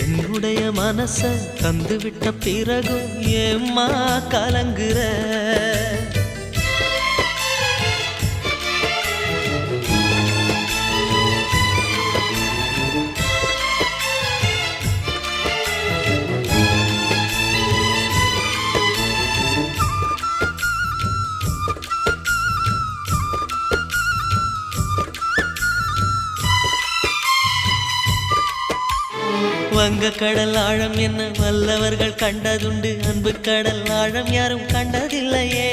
என்னுடைய மனச தந்துவிட்ட பிறகும் ஏம்மா கலங்குற? வங்க கடல் ஆழம் என்ன வல்லவர்கள் கண்டதுண்டு, அன்பு கடல் ஆழம் யாரும் கண்டதில்லையே.